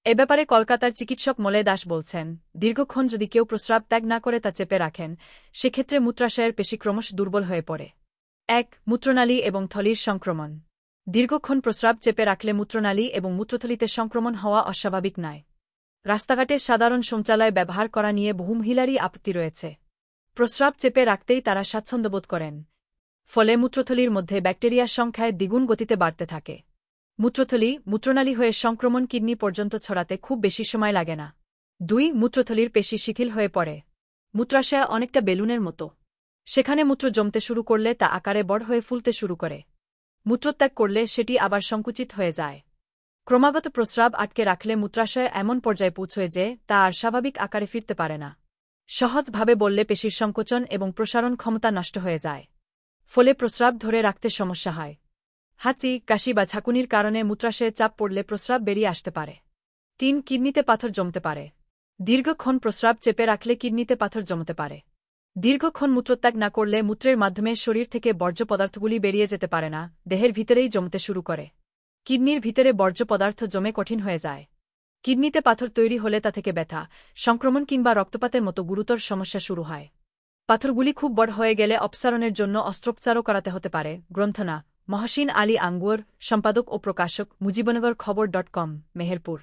এ ব্যাপারে কলকাতার চিকিৎসক মলয় দাস বলছেন, দীর্ঘক্ষণ যদি কেউ প্রস্রাব ত্যাগ না করে তা চেপে রাখেন, সেক্ষেত্রে মূত্রাশয়ের পেশি ক্রমশ দুর্বল হয়ে পড়ে। ১. মূত্রনালী এবং থলির সংক্রমণ। দীর্ঘক্ষণ প্রস্রাব চেপে রাখলে মূত্রনালী এবং মূত্রথলিতে সংক্রমণ হওয়া অস্বাভাবিক নয়। রাস্তাঘাটে সাধারণ শৌচালয় ব্যবহার করা নিয়ে বহু মহিলারই আপত্তি রয়েছে। প্রস্রাব চেপে রাখতেই তারা স্বাচ্ছন্দ্যবোধ করেন। ফলে মূত্রথলির মধ্যে ব্যাকটেরিয়ার সংখ্যায় দ্বিগুণ গতিতে বাড়তে থাকে। মূত্রথলি, মূত্রনালী হয়ে সংক্রমণ কিডনি পর্যন্ত ছড়াতে খুব বেশি সময় লাগে না। ২. মূত্রথলির পেশি শিথিল হয়ে পড়ে। মূত্রাশয় অনেকটা বেলুনের মতো। সেখানে মূত্র জমতে শুরু করলে তা আকারে বড় হয়ে ফুলতে শুরু করে। মূত্রত্যাগ করলে সেটি আবার সংকুচিত হয়ে যায়। ক্রমাগত প্রস্রাব আটকে রাখলে মূত্রাশয় এমন পর্যায়ে পৌঁছয় যে তা আর স্বাভাবিক আকারে ফিরতে পারে না। সহজভাবে বললে পেশির সংকোচন এবং প্রসারণ ক্ষমতা নষ্ট হয়ে যায়। ফলে প্রস্রাব ধরে রাখতে সমস্যা হয়। হাঁচি, কাশি বা ঝাঁকুনির কারণে মূত্রাশয়ে চাপ পড়লে প্রস্রাব বেরিয়ে আসতে পারে। ৩. কিডনিতে পাথর জমতে পারে। দীর্ঘক্ষণ প্রস্রাব চেপে রাখলে কিডনিতে পাথর জমতে পারে। দীর্ঘক্ষণ মূত্রত্যাগ না করলে মূত্রের মাধ্যমে শরীর থেকে বর্জ্য পদার্থগুলি বেরিয়ে যেতে পারে না, দেহের ভিতরেই জমতে শুরু করে। কিডনির ভিতরে বর্জ্য পদার্থ জমে কঠিন হয়ে যায়। কিডনিতে পাথর তৈরি হলে তা থেকে ব্যথা, সংক্রমণ কিংবা রক্তপাতের মতো গুরুতর সমস্যা শুরু হয়। পাথরগুলি খুব বড় হয়ে গেলে অপসারণের জন্য অস্ত্রোপচারও করাতে হতে পারে। গ্রন্থনা: মহসিন আলী আঙ্গুর, সম্পাদক ও প্রকাশক, মুজিবনগর খবর.com, মেহেরপুর।